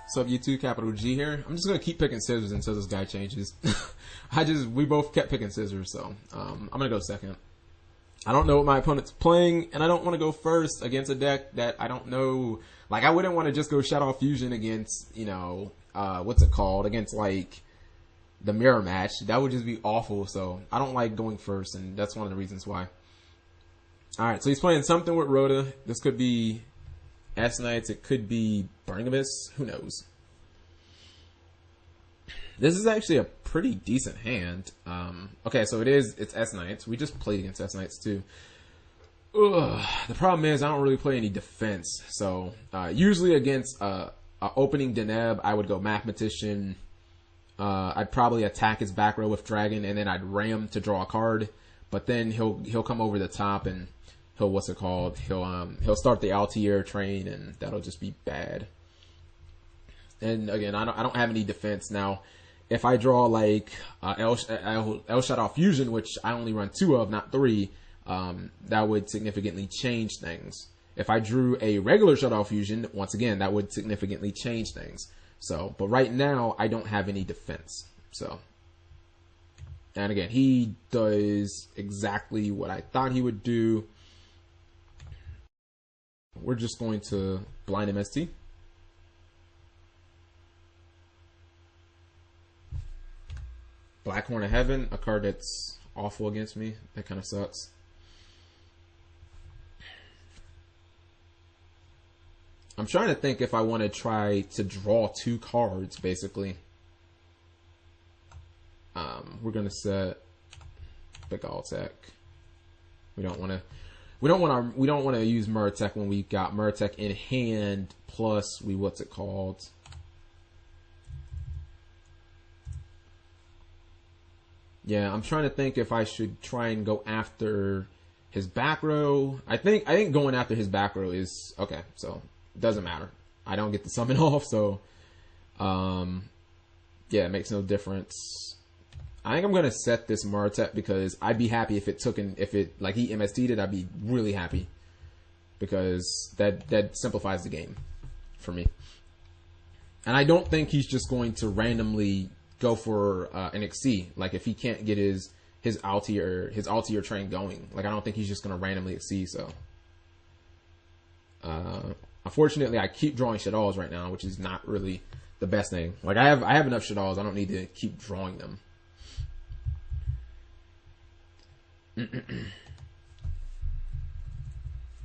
What's up, YouTube? Capital G here. I'm just gonna keep picking scissors until this guy changes. We both kept picking scissors, so I'm gonna go second. I don't know what my opponent's playing, and I don't want to go first against a deck that I don't know. Like, I wouldn't want to just go Shadow Fusion against, you know, what's it called? Against, like, the mirror match. That would just be awful, so I don't like going first, and that's one of the reasons why. Alright, so he's playing something with Rhoda. This could be S-Knights, it could be Burning Abyss, who knows. This is actually a pretty decent hand. Okay, so it's S-Knights. We just played against S-Knights too. Ugh. The problem is I don't really play any defense. So usually against a opening Deneb, I would go Mathematician. I'd probably attack his back row with Dragon, and then I'd ram to draw a card. But then he'll come over the top and he'll start the Altair train, and that'll just be bad. And again, I don't have any defense now. If I draw like El Shaddolls Fusion, which I only run 2 of, not 3, that would significantly change things. If I drew a regular Shaddolls Fusion, once again, that would significantly change things. So, but right now, I don't have any defense. So, and again, he does exactly what I thought he would do. We're just going to blind MST. Black Horn of Heaven, a card that's awful against me. That kind of sucks. I'm trying to think if I want to try to draw 2 cards, basically. We're gonna set Big Tech. We don't want to use Murtec when we got Murtec in hand. Plus, what's it called? Yeah, I'm trying to think if I should try and go after his back row. I think going after his back row is okay. So it doesn't matter. I don't get the summon off, so yeah, it makes no difference. I think I'm gonna set this Murtec because I'd be happy if it like he MST'd it. I'd be really happy because that simplifies the game for me. And I don't think he's just going to randomly go for an XC. Like if he can't get his Altair train going, like I don't think he's just gonna randomly XC. So unfortunately, I keep drawing Shaddolls right now, which is not really the best thing. Like I have enough Shaddolls. I don't need to keep drawing them.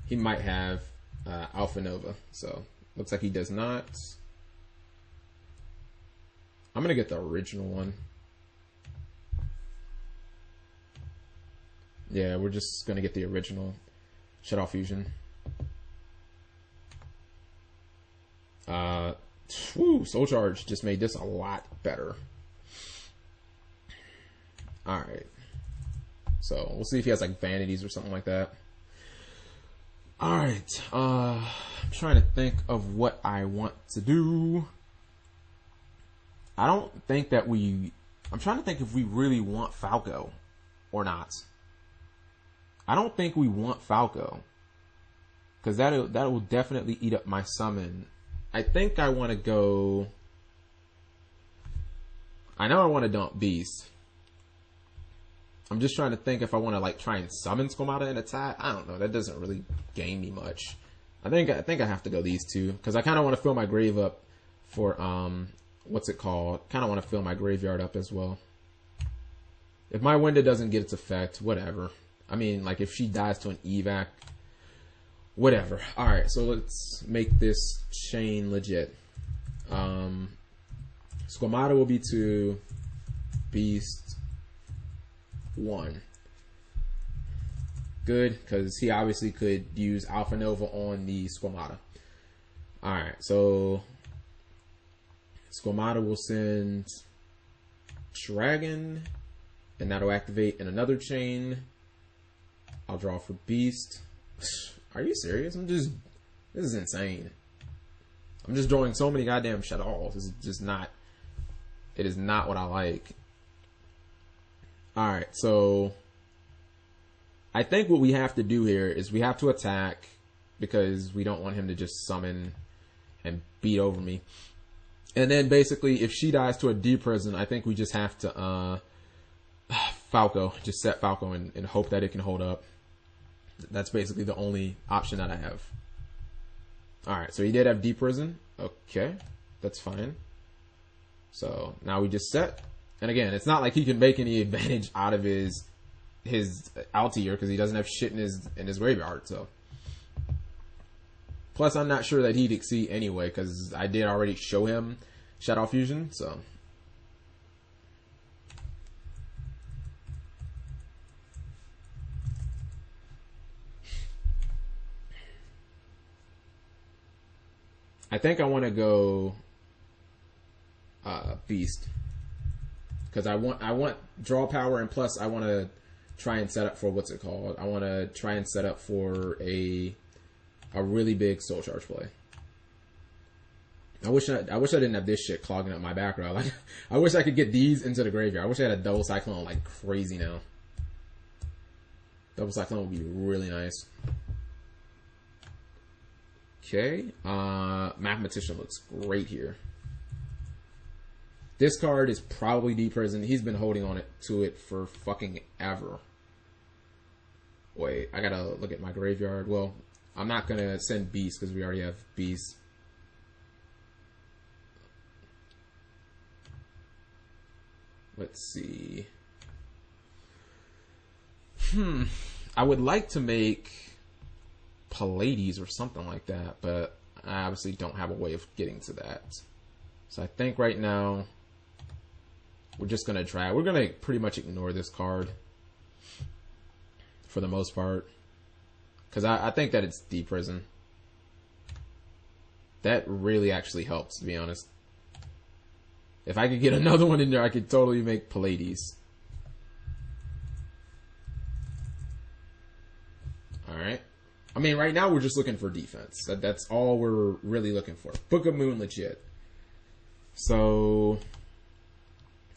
He might have Alpha Nova, so looks like he does not. I'm gonna get the original one. Yeah, we're just gonna get the original Shaddolls Fusion. Soul Charge just made this a lot better. Alright. So we'll see if he has like vanities or something like that. Alright. I'm trying to think of what I want to do. I'm trying to think if we really want Falco or not. I don't think we want Falco, because that will definitely eat up my summon. I think I want to go. I know I want to dump Beast. I'm just trying to think if I want to like try and summon Squamata and attack. I don't know. That doesn't really gain me much. I think I have to go these 2 because I kind of want to fill my grave up for what's it called? Kind of want to fill my graveyard up as well. If my window doesn't get its effect, whatever. I mean, like if she dies to an evac, whatever. All right, so let's make this chain legit. Squamata will be 2, Beast 1. Good, because he obviously could use Alpha Nova on the Squamata. All right, so Squamata will send Dragon, and that'll activate in another chain. I'll draw for Beast. Are you serious? This is insane. I'm just drawing so many goddamn Shaddolls. This is just not, it is not what I like. Alright, so I think what we have to do here is we have to attack because we don't want him to just summon and beat over me. And then basically, if she dies to a D prison, I think we just have to Falco, just set Falco and hope that it can hold up. That's basically the only option that I have. Alright, so he did have D prison. Okay, that's fine. So now we just set. And again, it's not like he can make any advantage out of his Altier because he doesn't have shit in his graveyard. So plus, I'm not sure that he'd exceed anyway because I did already show him Shadow Fusion. So I think I want to go Beast because I want draw power, and plus I want to try and set up for what's it called? I want to try and set up for a really big soul charge play. I wish I didn't have this shit clogging up my background. Like, I wish I could get these into the graveyard. I wish I had a double cyclone like crazy now. Double cyclone would be really nice. Okay, Mathematician looks great here. This card is probably D prison. He's been holding on to it for fucking ever. Wait, I gotta look at my graveyard. Well, I'm not gonna send Beast because we already have Beast. Let's see. I would like to make Pallades or something like that, but I obviously don't have a way of getting to that. So I think right now we're just gonna try. We're gonna pretty much ignore this card for the most part, because I think that it's D prison. That really actually helps, to be honest. If I could get another one in there, I could totally make Pallades. Alright. I mean, right now we're just looking for defense. That's all we're really looking for. Book of Moon legit. So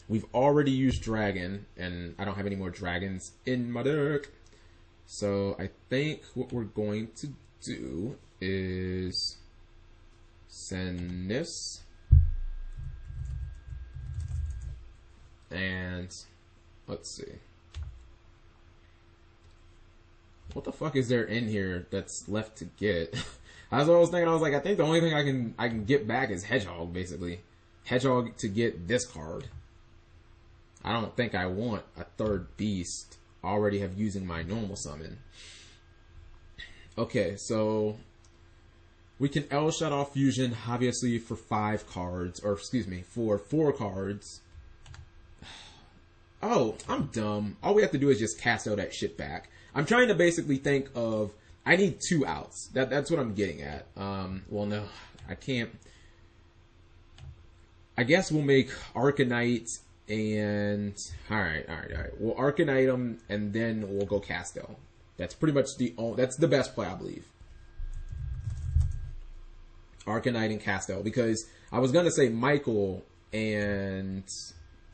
we've already used Dragon, and I don't have any more dragons in my deck. So I think what we're going to do is send this. And let's see. What the fuck is there in here that's left to get? That's what I was thinking. I was like, I think the only thing I can get back is Hedgehog, basically. Hedgehog to get this card. I don't think I want a third beast. I already have using my normal summon. Okay, so we can L shut off Fusion, obviously, for 5 cards, or excuse me, for 4 cards. Oh, I'm dumb. All we have to do is just cast out that shit back. I'm trying to basically think of, I need 2 outs. That's what I'm getting at. Well, no, I can't. I guess we'll make Arcanite and, alright. We'll Arcanite them and then we'll go Castel. That's pretty much that's the best play, I believe. Arcanite and Castel, because I was gonna say Michael and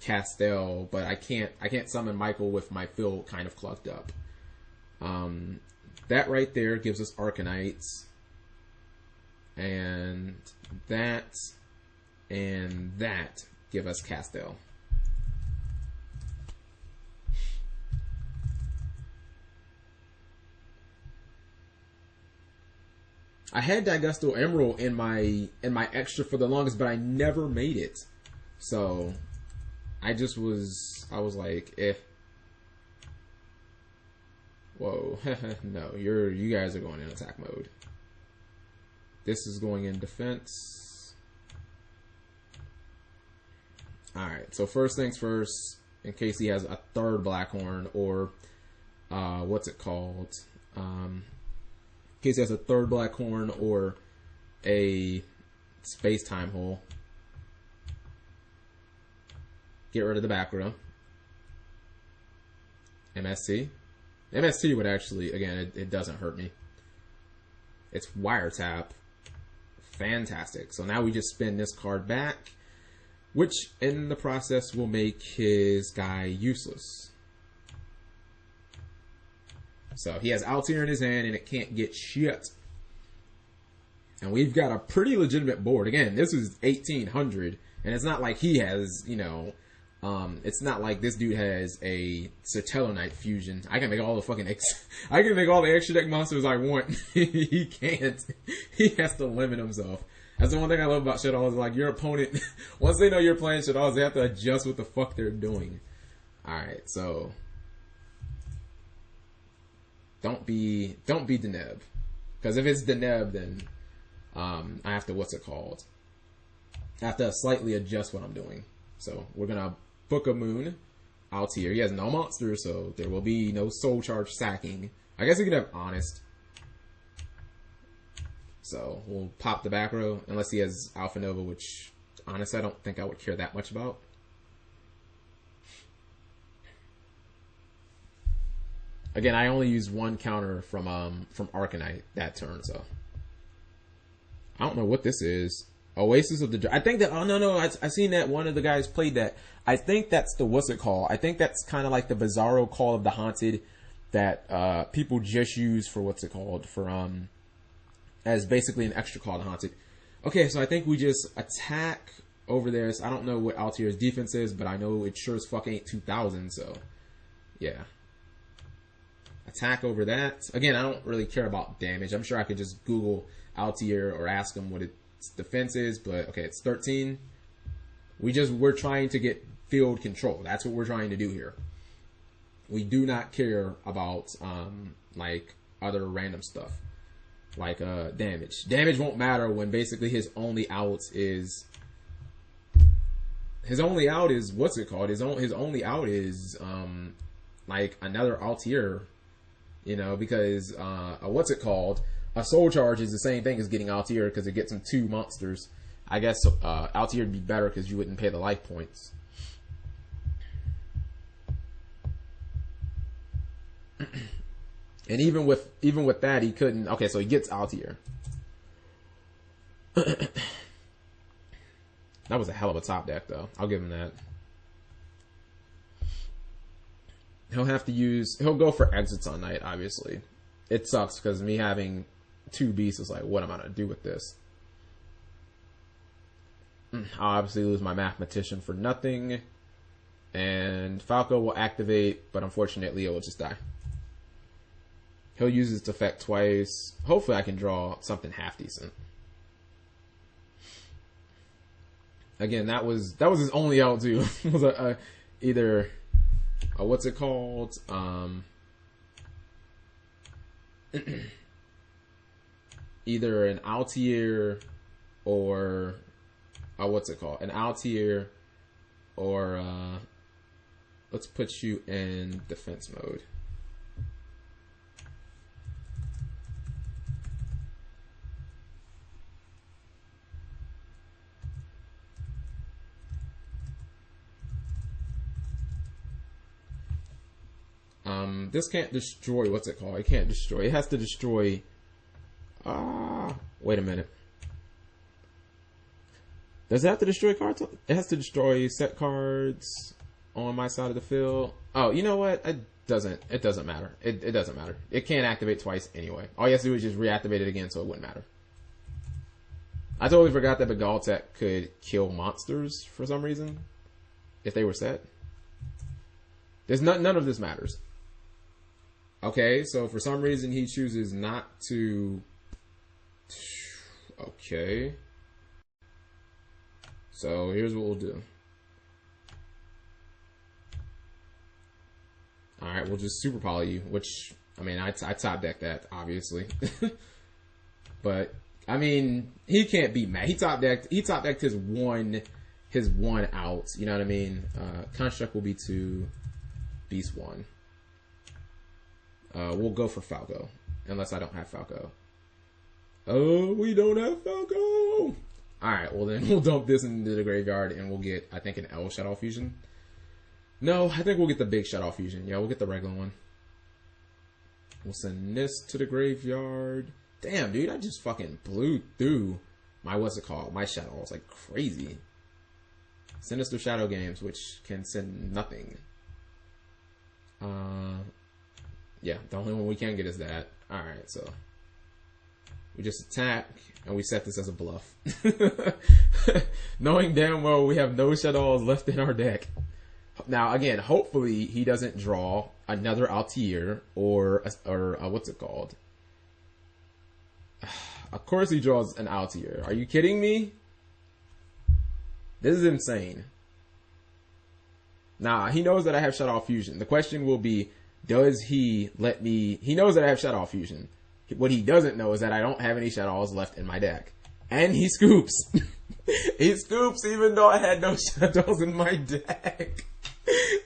Castel, but I can't summon Michael with my field kind of clogged up. That right there gives us Arcanites, and that give us Castel. I had Daigusto Emerald in my extra for the longest, but I never made it. So I was like, eh. Whoa, no, you guys are going in attack mode. This is going in defense. Alright, so first things first, in case he has a third Blackhorn, or what's it called? In case he has a third Blackhorn or a space-time hole. Get rid of the back row. MST. MST would actually, again, it doesn't hurt me. It's wiretap. Fantastic. So now we just spin this card back, which in the process will make his guy useless. So he has Altier in his hand and it can't get shit. And we've got a pretty legitimate board. Again, this is 1800, and it's not like he has, you know, it's not like this dude has a Satellite fusion. I can make all the fucking I can make all the extra deck monsters I want. He can't. He has to limit himself. That's the one thing I love about Shaddolls. Like, your opponent, once they know you're playing Shaddolls, they have to adjust what the fuck they're doing. Alright, so don't be Deneb. Because if it's Deneb, then I have to, what's it called? I have to slightly adjust what I'm doing. So we're gonna book a moon out here. He has no monsters, so there will be no soul charge sacking. I guess we could have honest. So we'll pop the back row, unless he has Alpha Nova, which honestly I don't think I would care that much about. Again, I only used one counter from Arcanite that turn, so I don't know what this is. Oasis of the... I think that... Oh, no. I seen that one of the guys played that. I think that's the... What's it called? I think that's kind of like the Bizarro Call of the Haunted that people just use for... What's it called? For... As basically an extra call to Haunted. Okay, so I think we just attack over there. So I don't know what Altier's defense is, but I know it sure as fuck ain't 2000, so... Yeah. Attack over that. Again, I don't really care about damage. I'm sure I could just Google Altier or ask him what its defense is, but okay, it's 13. We're trying to get field control. That's what we're trying to do here. We do not care about like other random stuff. Like damage. Damage won't matter when basically his only out is what's it called? His only out is like another Altier. You know, because what's it called? A soul charge is the same thing as getting Altier because it gets him 2 monsters. I guess Altier would be better because you wouldn't pay the life points. And even with that, he couldn't. Okay, so he gets Altier. That was a hell of a top deck, though. I'll give him that. He'll have to use... He'll go for exits on night, obviously. It sucks, because me having 2 beasts is like, what am I going to do with this? I'll obviously lose my Mathematician for nothing. And Falco will activate, but unfortunately it will just die. He'll use its effect twice. Hopefully I can draw something half decent. Again, that was his only out too. Was either... what's it called? Either an Altier or what's it called? An Altier or let's put you in defense mode. This can't destroy, what's it called? It can't destroy. It has to destroy... wait a minute. Does it have to destroy cards? It has to destroy set cards on my side of the field. Oh, you know what? It doesn't matter. It doesn't matter. It can't activate twice anyway. All you have to do is just reactivate it again, so it wouldn't matter. I totally forgot that Begaltech could kill monsters for some reason. If they were set. None of this matters. Okay, so for some reason he chooses not to... Okay. So here's what we'll do. Alright, we'll just super poly you, which, I mean, I top deck that, obviously. But, I mean, he can't be mad. He top decked his one out, you know what I mean? Construct will be 2, Beast 1. We'll go for Falco, unless I don't have Falco. Oh, we don't have Falco! Alright, well then we'll dump this into the graveyard and we'll get, I think, an L Shadow Fusion. No, I think we'll get the big Shadow Fusion. Yeah, we'll get the regular one. We'll send this to the graveyard. Damn, dude, I just fucking blew through my, what's it called? My Shaddolls like crazy. Sinister Shadow Games, which can send nothing. Yeah, the only one we can get is that. Alright, so. We just attack, and we set this as a bluff. Knowing damn well we have no Shaddolls left in our deck. Now, again, hopefully he doesn't draw another Altier or what's it called? Of course he draws an Altier. Are you kidding me? This is insane. Nah, he knows that I have Shadow Fusion. The question will be, does he let me... He knows that I have Shadow Fusion. What he doesn't know is that I don't have any Shaddolls left in my deck. And he scoops. He scoops even though I had no Shaddolls in my deck.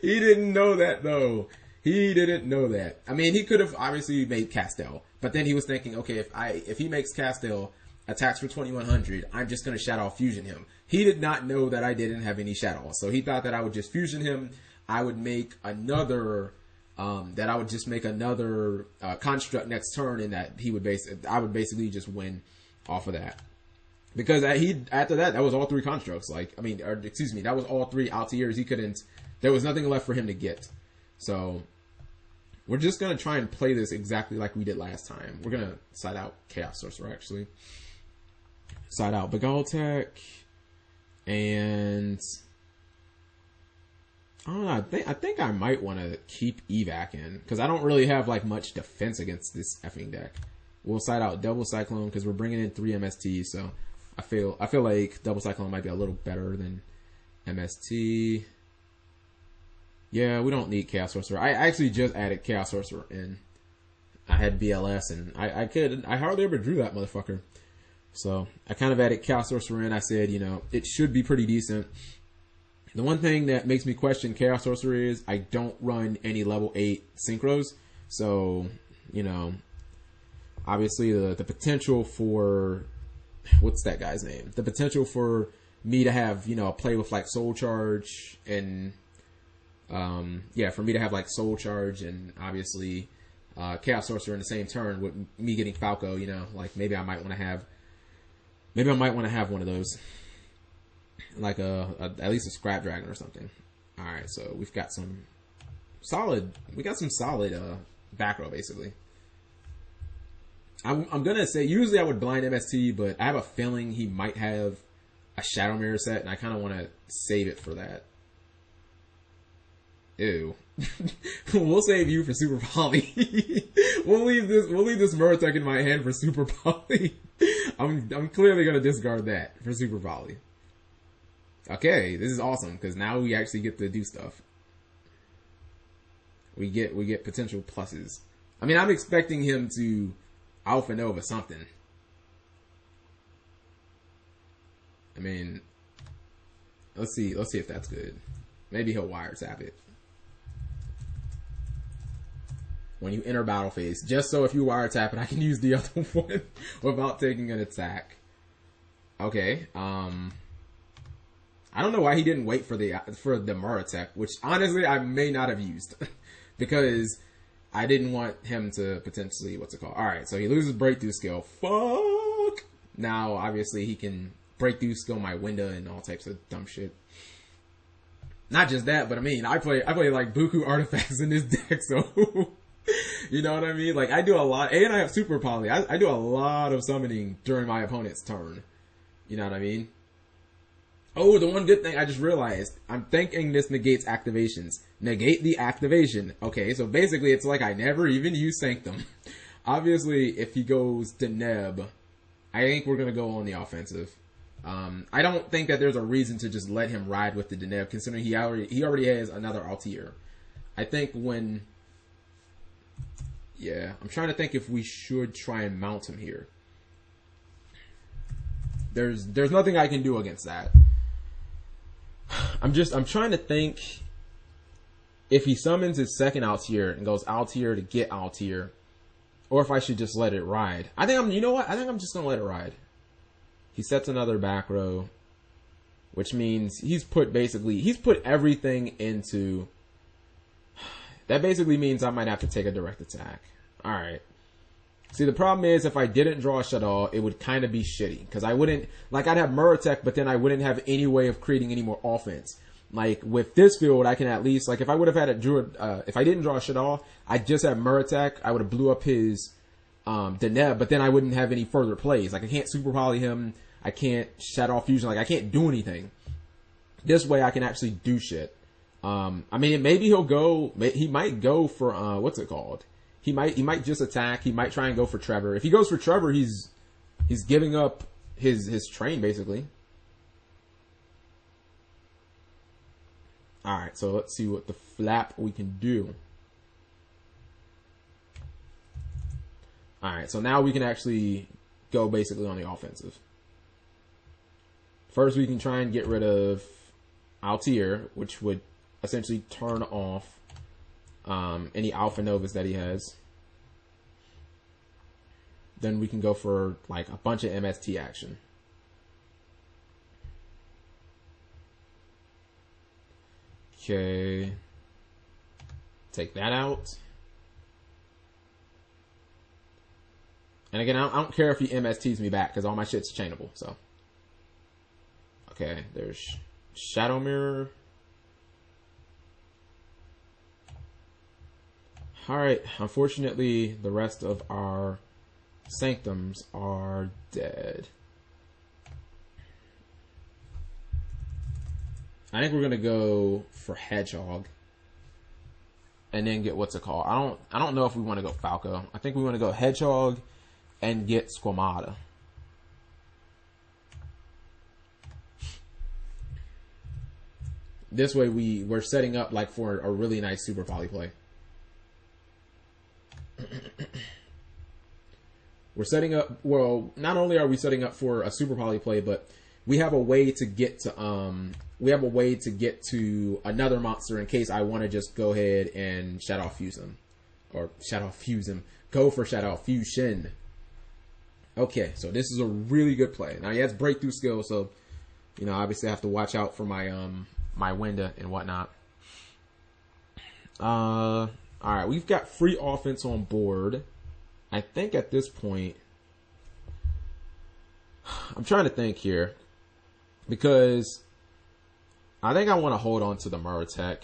He didn't know that though. He didn't know that. I mean, he could have obviously made Castel. But then he was thinking, okay, if he makes Castel, attacks for 2100, I'm just going to Shadow Fusion him. He did not know that I didn't have any Shaddolls. So he thought that I would just fusion him. I would make another... that I would just make another construct next turn, and that I would basically just win off of that. Because after that was all three constructs. That was all three Altiers. He couldn't. There was nothing left for him to get. So we're just gonna try and play this exactly like we did last time. We're gonna side out Chaos Sorcerer actually. Side out Begaltech, and I don't know. I think I might want to keep Evac in because I don't really have like much defense against this effing deck. We'll side out Double Cyclone because we're bringing in 3 MST, so I feel like Double Cyclone might be a little better than MST. Yeah, we don't need Chaos Sorcerer. I actually just added Chaos Sorcerer in. I had BLS and I hardly ever drew that motherfucker. So I kind of added Chaos Sorcerer in. I said, it should be pretty decent. The one thing that makes me question Chaos Sorcerer is I don't run any level 8 synchros. So, obviously the potential for, what's that guy's name? The potential for me to have, play with like Soul Charge and, for me to have like Soul Charge and obviously Chaos Sorcerer in the same turn with me getting Falco, like maybe I might want to have one of those. Like at least a Scrap Dragon or something. Alright, so we've got some solid back row basically. I'm gonna say usually I would blind MST, but I have a feeling he might have a Shadow Mirror set and I kinda wanna save it for that. Ew. We'll save you for Super Poly. we'll leave this Murtec in my hand for Super Poly. I'm clearly gonna discard that for Super Poly. Okay, this is awesome because now we actually get to do stuff. We get potential pluses. I mean, I'm expecting him to Alpha Nova something. I mean, let's see if that's good. Maybe he'll wiretap it when you enter battle phase, just so if you wiretap it, I can use the other one without taking an attack. Okay, I don't know why he didn't wait for the Murtec, which honestly I may not have used because I didn't want him to potentially, Alright, so he loses breakthrough skill. Fuck! Now obviously he can breakthrough skill my window and all types of dumb shit. Not just that, but I mean I play like buku artifacts in this deck, so you know what I mean? Like I do a lot, and I have Super Poly. I do a lot of summoning during my opponent's turn. You know what I mean? Oh, the one good thing I just realized, I'm thinking this negates activations. Negate the activation. Okay, so basically it's like I never even use Sanctum. Obviously, if he goes Deneb, I think we're going to go on the offensive. I don't think that there's a reason to just let him ride with the Deneb, considering he already has another Altier. I think when... Yeah, I'm trying to think if we should try and mount him here. There's nothing I can do against that. I'm trying to think if he summons his second Altier and goes Altier to get Altier, or if I should just let it ride. You know what? I think I'm just gonna let it ride. He sets another back row, which means he's put everything into. That basically means I might have to take a direct attack. Alright. See, the problem is if I didn't draw a Shaddol, it would kind of be shitty. Because I wouldn't, like I'd have Murtec, but then I wouldn't have any way of creating any more offense. Like with this field, I can at least, like if I would have had if I didn't draw a Shaddol, I'd just have Murtec. I would have blew up his Deneb, but then I wouldn't have any further plays. Like I can't super poly him. I can't Shadow Fusion. Like I can't do anything. This way I can actually do shit. I mean, maybe he'll go, he might go for, what's it called? He might just attack. He might try and go for Trevor. If he goes for Trevor, he's giving up his train basically. Alright, so let's see what the flap we can do. Alright, so now we can actually go basically on the offensive. First, we can try and get rid of Altair, which would essentially turn off any Alpha Novas that he has. Then we can go for like a bunch of MST action. Okay. Take that out. And again, I don't care if he MSTs me back because all my shit's chainable, so. Okay, there's Shadow Mirror. Alright, unfortunately, the rest of our Sanctums are dead. I think we're gonna go for Hedgehog. And then get what's it called? I don't know if we want to go Falco. I think we want to go Hedgehog and get Squamata. This way we're setting up like for a really nice super poly play. We're setting up, well, not only are we setting up for a super poly play, but we have a way to get to another monster in case I want to just go ahead and Shadow Fuse him. Or Shadow Fuse him. Go for Shadow Fusion. Okay, so this is a really good play. Now he has breakthrough skill, so you know, obviously I have to watch out for my my window and whatnot. Alright, we've got free offense on board. I think at this point, I'm trying to think here, because I think I want to hold on to the Murtec.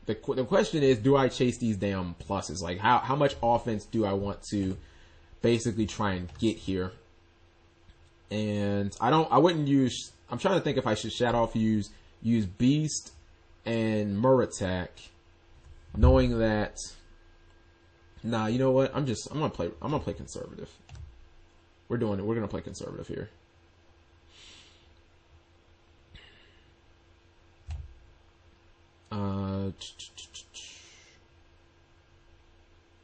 The question is, do I chase these damn pluses? Like, how much offense do I want to basically try and get here? And I wouldn't use, I'm trying to think if I should Shadow Fuse, use Beast and Murtec, knowing that, nah, you know what? I'm gonna play conservative. We're gonna play conservative here.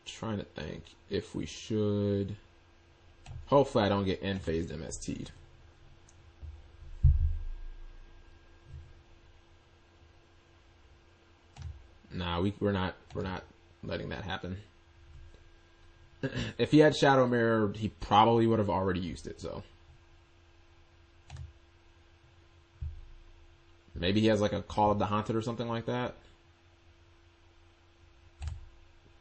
Trying to think if we should. Hopefully I don't get end-phased MST'd. Nah, we're not letting that happen. If he had Shadow Mirror, he probably would have already used it, so. Maybe he has like a Call of the Haunted or something like that.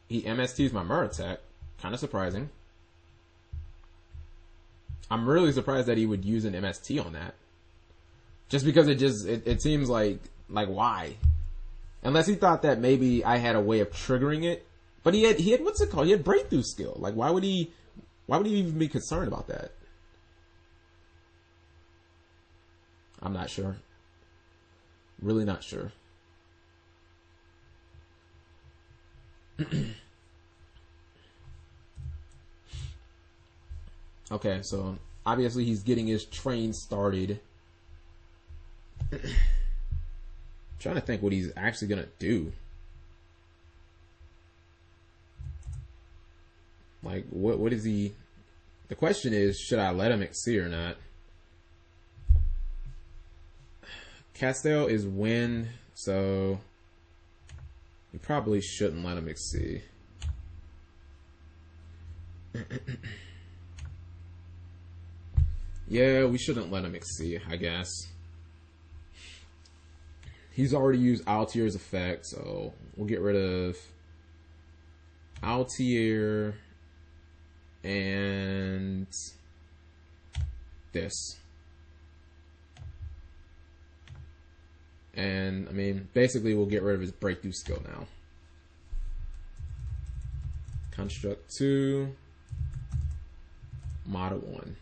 He MSTs my Murtec. Kind of surprising. I'm really surprised that he would use an MST on that. Just because it seems like why? Unless he thought that maybe I had a way of triggering it. But he had what's it called? He had breakthrough skill. Like why would he even be concerned about that? I'm not sure. Really not sure. Okay, so obviously he's getting his train started. Trying to think what he's actually gonna do. Like what is he? The question is, should I let him exceed or not? Castell is wind, so we probably shouldn't let him exceed. Yeah, we shouldn't let him exceed, I guess. He's already used Altair's effect, so we'll get rid of Altair and this. And, I mean, basically we'll get rid of his breakthrough skill now. Construct 2. Mata 1.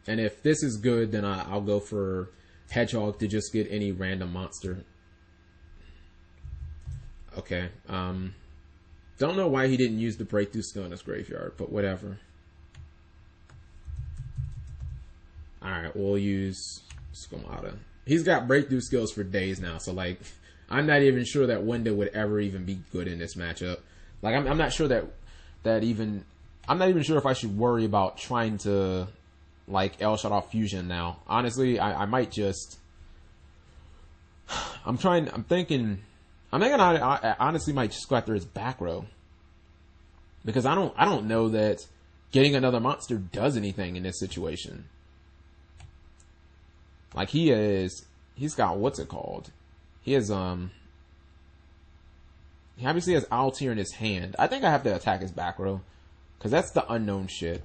And if this is good, then I'll go for Hedgehog to just get any random monster. Okay. Don't know why he didn't use the breakthrough skill in his graveyard, but whatever. Alright, we'll use Skomata. He's got breakthrough skills for days now, so like, I'm not even sure that Winda would ever even be good in this matchup. Like, I'm not sure I'm not even sure if I should worry about trying to, like, Shaddolls Fusion now. Honestly, I might just, I honestly might just go after his back row. Because I don't know that getting another monster does anything in this situation. Like, he's got, what's it called? He has, he obviously has Altair in his hand. I think I have to attack his back row. Because that's the unknown shit.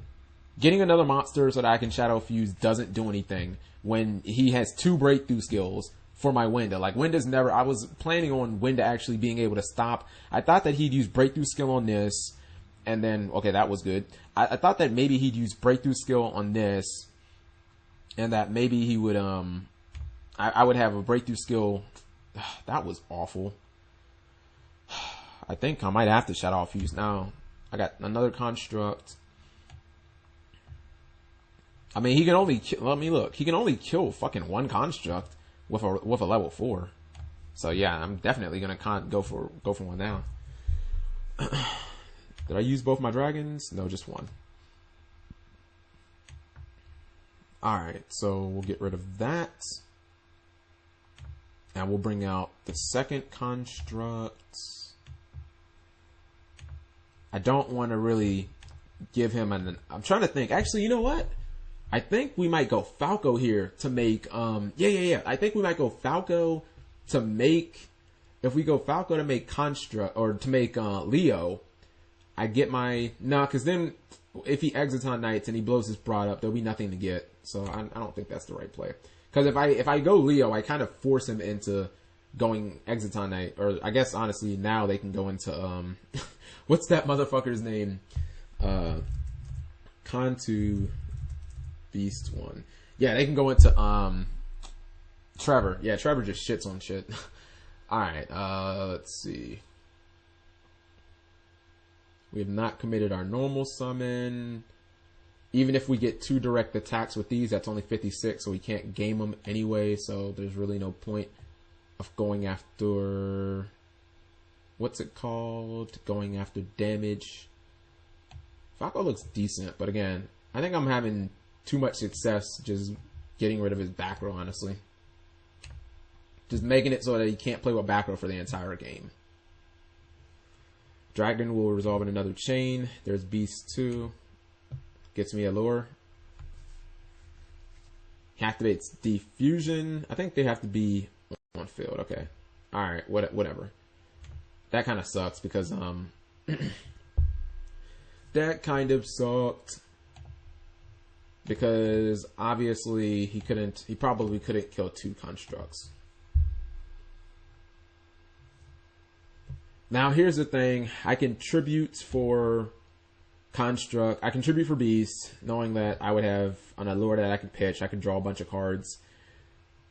Getting another monster so that I can Shadow Fuse doesn't do anything when he has 2 breakthrough skills for my Winda. Like, Winda's never, I was planning on Winda actually being able to stop. I thought that he'd use breakthrough skill on this. And then, okay, that was good. I thought that maybe he'd use breakthrough skill on this. And that maybe he would, I would have a breakthrough skill. That was awful. I think I might have to Shadow Fuse now. I got another construct. I mean, he can only let me look. He can only kill fucking 1 construct with a level 4. So yeah, I'm definitely gonna go for one now. Did I use both my dragons? No, just 1. Alright, so we'll get rid of that. And we'll bring out the second construct. I don't want to really give him I'm trying to think. Actually, you know what? I think we might go Falco here to make, yeah. I think we might go Falco to make, if we go Falco to make construct, or to make, Leo, I get my, cause then if he exits on Knights and he blows his broad up, there'll be nothing to get. So I don't think that's the right play. Cause if I go Leo, I kind of force him into going Exiton Knight, or I guess honestly now they can go into, what's that motherfucker's name? Kantu Beast one. Yeah, they can go into, Trevor. Yeah, Trevor just shits on shit. Alright, let's see. We have not committed our normal summon. Even if we get 2 direct attacks with these, that's only 56, so we can't game them anyway, so there's really no point of going after, what's it called? Going after damage. Falco looks decent, but again, I think I'm having too much success just getting rid of his back row, honestly. Just making it so that he can't play with back row for the entire game. Dragon will resolve in another chain. There's Beast 2. Gets me a lure. He activates Diffusion. I think they have to be on field. Okay. Alright, whatever. That kind of sucks because, that kind of sucked. Because, obviously, he probably couldn't kill 2 constructs. Now, here's the thing. I can tribute for construct. I can tribute for beast, knowing that I would have an allure that I could pitch. I could draw a bunch of cards,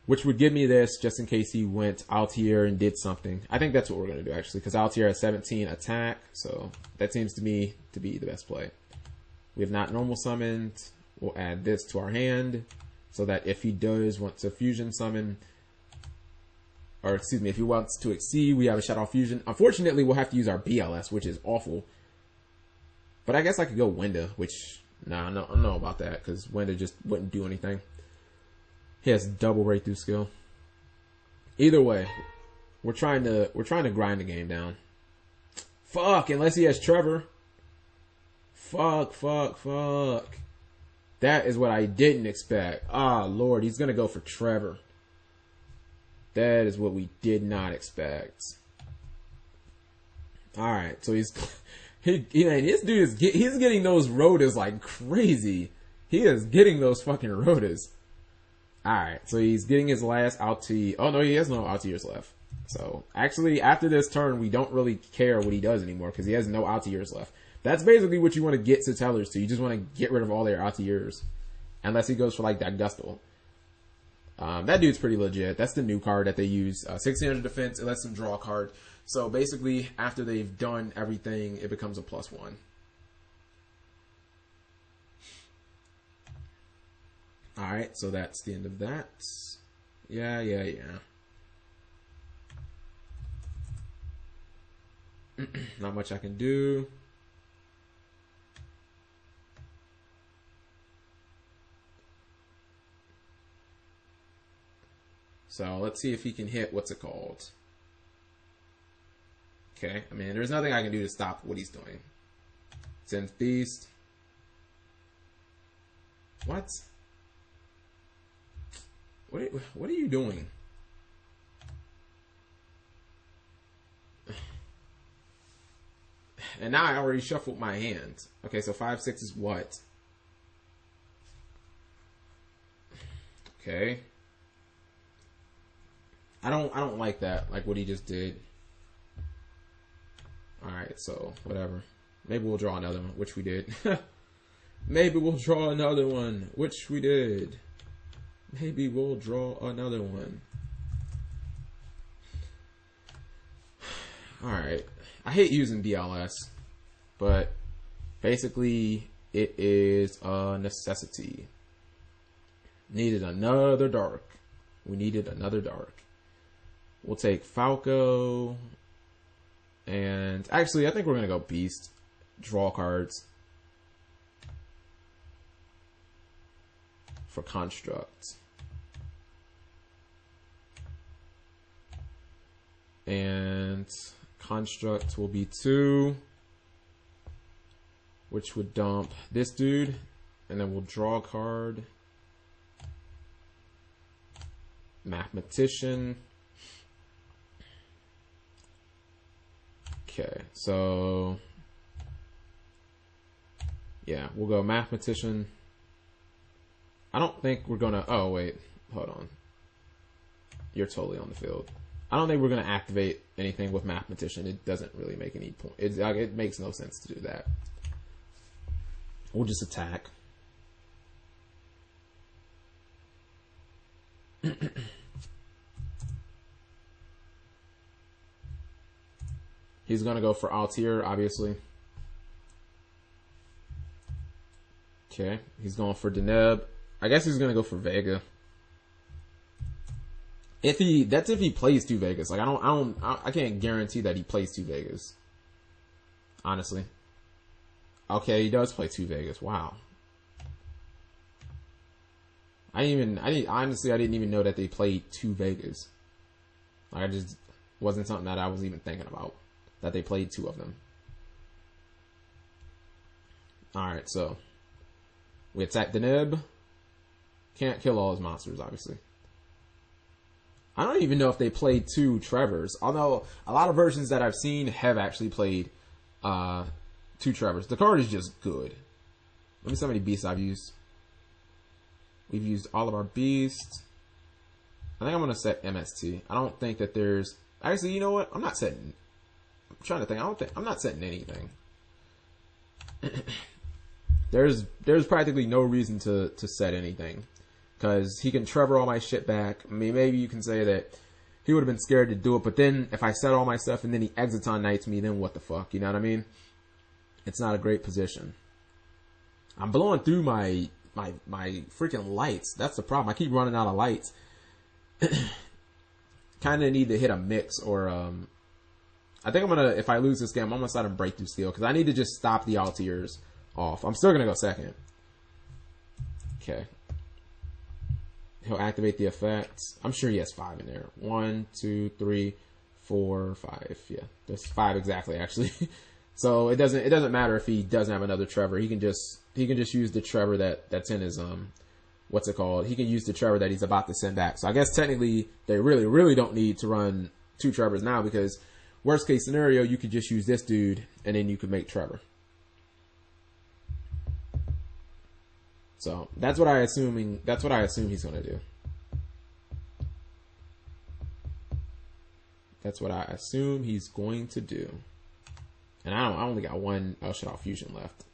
which would give me this just in case he went Altair and did something. I think that's what we're going to do, actually, because Altair has 17 attack, so that seems to me to be the best play. We have not normal summoned. We'll add this to our hand, so that if he does want to fusion summon, or excuse me, if he wants to exceed, we have a Shadow Fusion. Unfortunately, we'll have to use our BLS, which is awful. But I guess I could go Winda, which, nah, I don't know about that, because Winda just wouldn't do anything. He has double breakthrough skill. Either way, we're trying to grind the game down. Fuck, unless he has Trevor. Fuck. That is what I didn't expect. Ah, Lord, he's gonna go for Trevor. That is what we did not expect. Alright, so this dude he's getting those rotas like crazy. He is getting those fucking rotas. Alright, so he's getting his last Altair. Oh no, he has no Altairs left. So, actually, after this turn, we don't really care what he does anymore, because he has no Altairs left. That's basically what you want to get Satellar's to. You just want to get rid of all their Altiers. Unless he goes for like that Gustle. That dude's pretty legit. That's the new card that they use. 1600 defense, it lets them draw a card. So basically, after they've done everything, it becomes a +1. Alright, so that's the end of that. Yeah. Not much I can do. So let's see if he can hit, what's it called? Okay, I mean, there's nothing I can do to stop what he's doing. Sends Beast. What? What are you doing? And now I already shuffled my hand. Okay, so 5-6 is what? Okay. I don't like that, like what he just did. Alright, so whatever. Maybe we'll draw another one, which we did. Maybe we'll draw another one, which we did. Maybe we'll draw another one. Alright. I hate using DLS, but basically it is a necessity. Needed another dark. We needed another dark. We'll take Falco. And actually, I think we're going to go Beast. Draw cards. For Construct. And Construct will be 2. Which would dump this dude. And then we'll draw a card. Mathematician. Okay, so yeah, we'll go Mathematician. I don't think we're gonna, oh wait, hold on. You're totally on the field. I don't think we're gonna activate anything with Mathematician. It doesn't really make any point. It makes no sense to do that. We'll just attack. He's going to go for Altier, obviously. Okay. He's going for Deneb. I guess he's going to go for Vega. That's if he plays 2 Vegas. Like, I can't guarantee that he plays 2 Vegas. Honestly. Okay, he does play 2 Vegas. Wow. Honestly, I didn't even know that they played 2 Vegas. Like, I just wasn't something that I was even thinking about. That they played 2 of them. Alright, so we attack Deneb. Can't kill all his monsters, obviously. I don't even know if they played 2 Trevors. Although a lot of versions that I've seen have actually played 2 Trevors. The card is just good. Let me see how many beasts I've used. We've used all of our beasts. I think I'm going to set MST. I don't think that there's... Actually, you know what? I'm not setting... I'm trying to think. I'm not setting anything. There's practically no reason to set anything. Because he can Trevor all my shit back. I mean, maybe you can say that he would have been scared to do it. But then, if I set all my stuff and then he exits on Knights me, then what the fuck? You know what I mean? It's not a great position. I'm blowing through my freaking lights. That's the problem. I keep running out of lights. Kind of need to hit a mix or... I think I'm going to... If I lose this game, I'm going to start a Breakthrough Steel. Because I need to just stop the Altiers off. I'm still going to go second. Okay. He'll activate the effects. I'm sure he has 5 in there. 1, 2, 3, 4, 5. Yeah, there's 5 exactly, actually. So it doesn't matter if he doesn't have another Trevor. He can just use the Trevor that's in his what's it called? He can use the Trevor that he's about to send back. So I guess technically they really don't need to run 2 Trevors now, because worst case scenario, you could just use this dude and then you could make Trevor. So that's what I assume he's gonna do. That's what I assume he's going to do. And I only got one Shaddolls fusion left.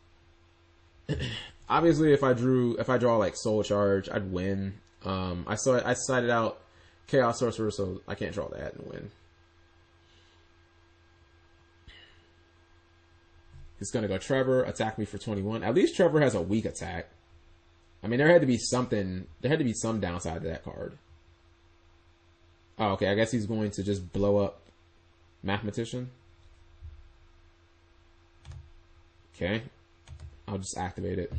Obviously, if I draw like Soul Charge, I'd win. I sided out Chaos Sorcerer, so I can't draw that and win. He's gonna go Trevor, attack me for 21. At least Trevor has a weak attack. I mean, there had to be something. There had to be some downside to that card. Oh, okay. I guess he's going to just blow up Mathematician. Okay. I'll just activate it.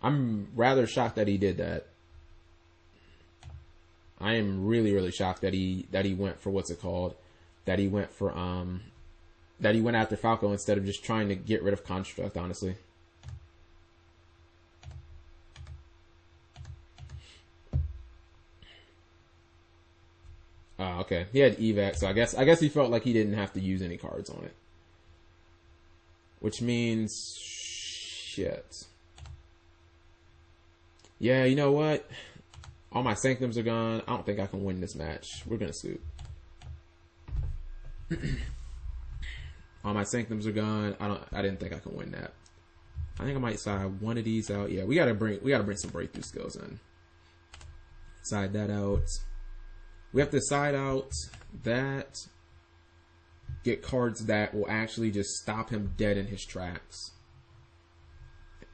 I'm rather shocked that he did that. I am really, really shocked that he went for what's it called? That he went for that he went after Falco instead of just trying to get rid of Construct, honestly. Oh, okay. He had evac, so I guess he felt like he didn't have to use any cards on it. Which means shit. Yeah, you know what? All my Sanctums are gone. I don't think I can win this match. We're gonna scoop. All my Sanctums are gone. I didn't think I can win that. I think I might side one of these out. Yeah, we gotta bring some breakthrough skills in. Side that out. We have to side out that. Get cards that will actually just stop him dead in his tracks.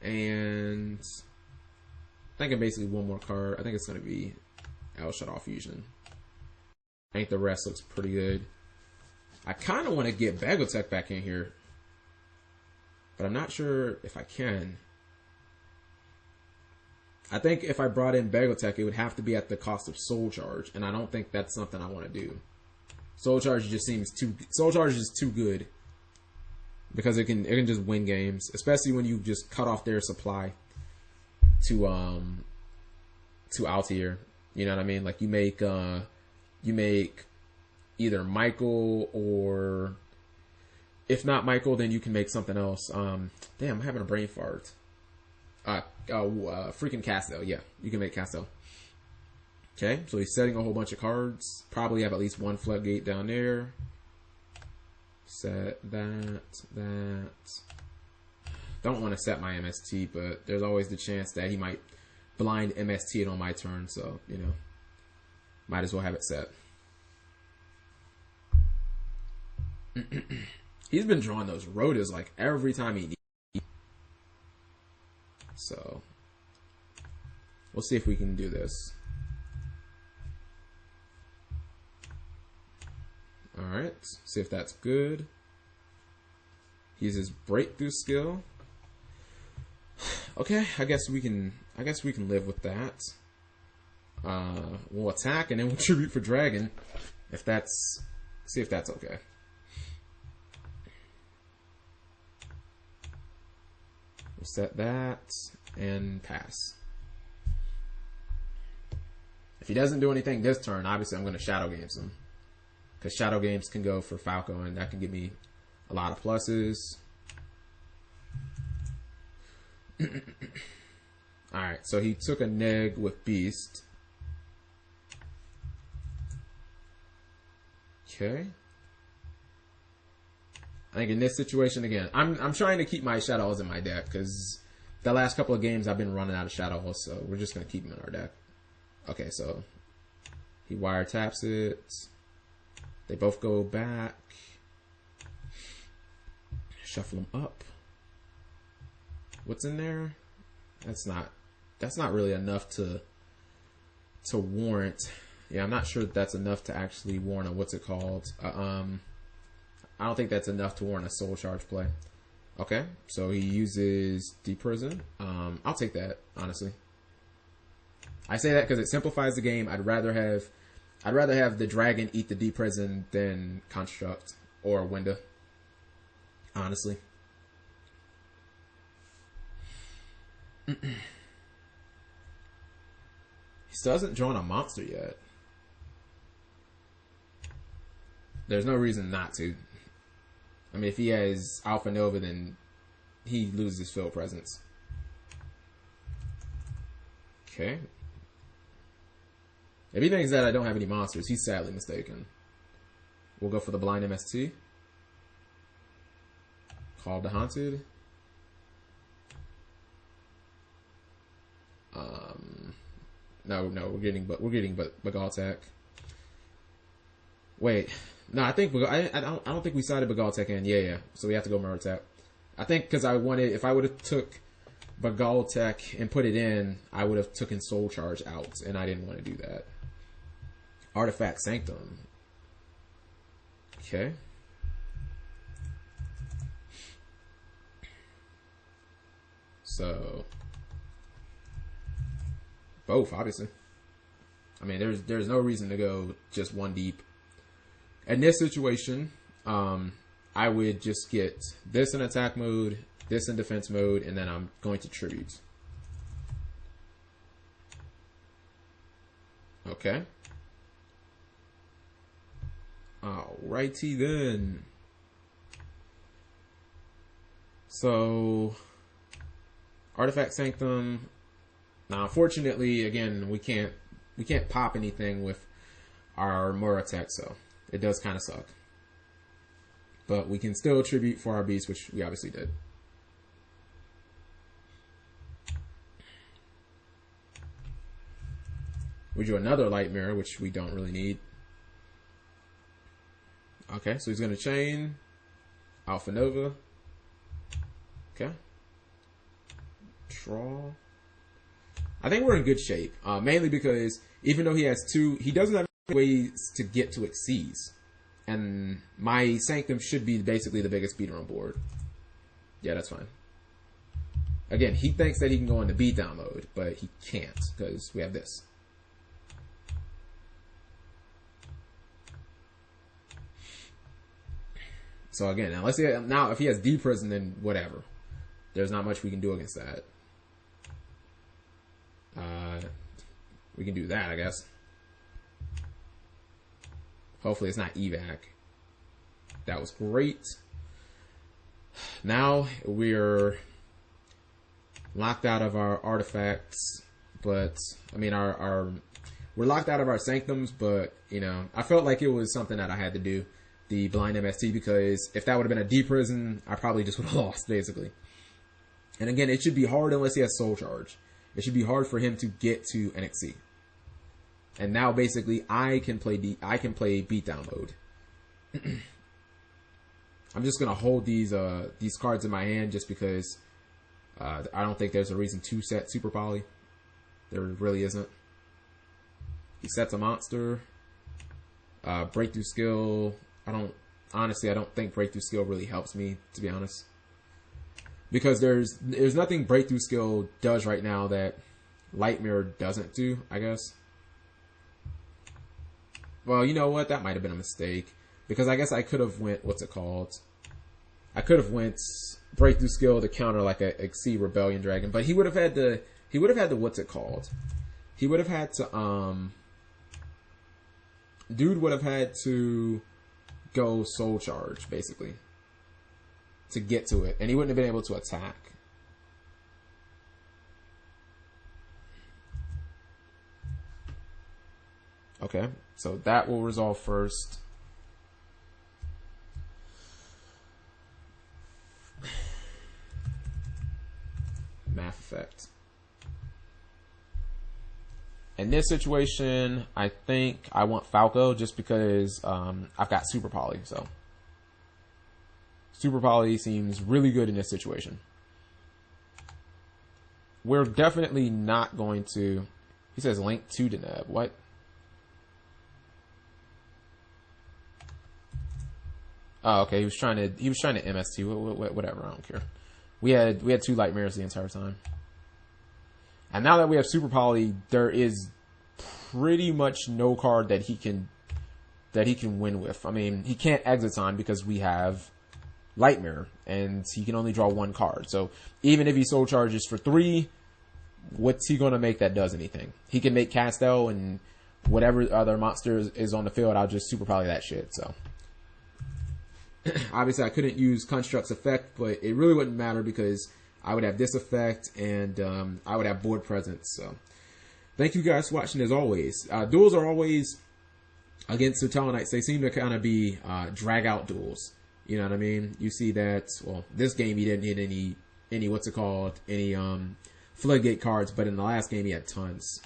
And I think basically one more card. I think it's gonna be Shaddolls Fusion. I think the rest looks pretty good. I kind of want to get Bagotech back in here, but I'm not sure if I can. I think if I brought in Bagotech, it would have to be at the cost of Soul Charge, and I don't think that's something I want to do. Soul Charge just seems too. Soul Charge is too good because it can just win games, especially when you just cut off their supply to Altier. You know what I mean? Like you make either Michael, or if not Michael, then you can make something else. Damn, I'm having a brain fart. Freaking Castel. Yeah, you can make Castel. Okay, so he's setting a whole bunch of cards. Probably have at least one floodgate down there. Set that. Don't want to set my MST, but there's always the chance that he might blind MST it on my turn, so, you know, might as well have it set. He's been drawing those rotas like every time he needs. So we'll see if we can do this. Alright, see if that's good. He uses breakthrough skill. Okay, I guess we can live with that. We'll attack and then we'll tribute for dragon. See if that's okay. We'll set that and pass. If he doesn't do anything this turn, obviously I'm going to Shadow Games him. Because Shadow Games can go for Falco and that can give me a lot of pluses. Alright, so he took a neg with Beast. Okay. I think in this situation again, I'm trying to keep my Shaddolls in my deck because the last couple of games I've been running out of Shaddolls, so we're just gonna keep them in our deck. Okay, so he wiretaps it. They both go back. Shuffle them up. What's in there? That's not really enough to warrant. Yeah, I'm not sure that's enough to actually warrant a what's it called. I don't think that's enough to warrant a Soul Charge play. Okay, so he uses D-Prison. I'll take that, honestly. I say that because it simplifies the game. I'd rather have the dragon eat the D-Prison than Construct or Winda. Honestly. He still hasn't drawn a monster yet. There's no reason not to. I mean, if he has Alpha Nova, then he loses field presence. Okay. If he thinks that I don't have any monsters, he's sadly mistaken. We'll go for the blind MST. Call of the Haunted. No, we're getting Bagaltech. Wait, no, I think I don't think we sided Bagaltech in. Yeah. So we have to go Murtap. I think because if I would have took Bagaltech and put it in, I would have taken Soul Charge out, and I didn't want to do that. Artifact Sanctum. Okay. So both, obviously. I mean, there's no reason to go just one deep. In this situation, I would just get this in attack mode, this in defense mode, and then I'm going to tribute. Okay. Alrighty then. So, Artifact Sanctum. Now, unfortunately, again, we can't pop anything with our Murtap, so it does kind of suck. But we can still tribute for our beast, which we obviously did. We drew another Light Mirror, which we don't really need. Okay, so he's going to chain Alpha Nova. Okay. Draw. I think we're in good shape, mainly because even though he has two, he doesn't have ways to get to Xyz. And my Sanctum should be basically the biggest beater on board. Yeah, that's fine. Again, he thinks that he can go into beatdown mode, but he can't because we have this. So again, if he has D prison, then whatever. There's not much we can do against that. We can do that, I guess. Hopefully it's not evac. That was great. Now we're locked out of our artifacts, but I mean we're locked out of our sanctums, but you know, I felt like it was something that I had to do, the blind MST, because if that would have been a D prison, I probably just would have lost basically. And again, it should be hard unless he has soul charge. It should be hard for him to get to NXC. And now basically I can play beatdown mode. I'm just gonna hold these cards in my hand just because I don't think there's a reason to set Super Poly. There really isn't. He sets a monster. Breakthrough skill. I don't think breakthrough skill really helps me, to be honest. Because there's nothing breakthrough skill does right now that Light Mirror doesn't do, I guess. Well, you know what? That might have been a mistake. Because I guess I could have went, what's it called? I could have went breakthrough skill to counter like a Xyz Rebellion Dragon. But he would have had to, what's it called? He would have had to, dude would have had to go soul charge, basically, to get to it. And he wouldn't have been able to attack. Okay, so that will resolve first. Math effect. In this situation, I think I want Falco just because I've got Super Poly, so Super Poly seems really good in this situation. We're definitely not going to. He says link to Deneb. What? Oh, okay. He was trying to MST. Whatever. I don't care. We had two Light Mirrors the entire time. And now that we have Super Poly, there is pretty much no card that he can win with. I mean, he can't Exoton because we have Light Mirror, and he can only draw one card. So even if he soul charges for 3, what's he going to make that does anything? He can make Castel, and whatever other monster is on the field, I'll just Super Poly that shit. So obviously I couldn't use Construct's effect, but it really wouldn't matter because I would have this effect and I would have board presence. So thank you guys for watching as always. Duels are always against Tower Knights. They seem to kind of be drag out duels. You know what I mean? You see that, well, this game he didn't hit any what's it called, any floodgate cards, but in the last game he had tons.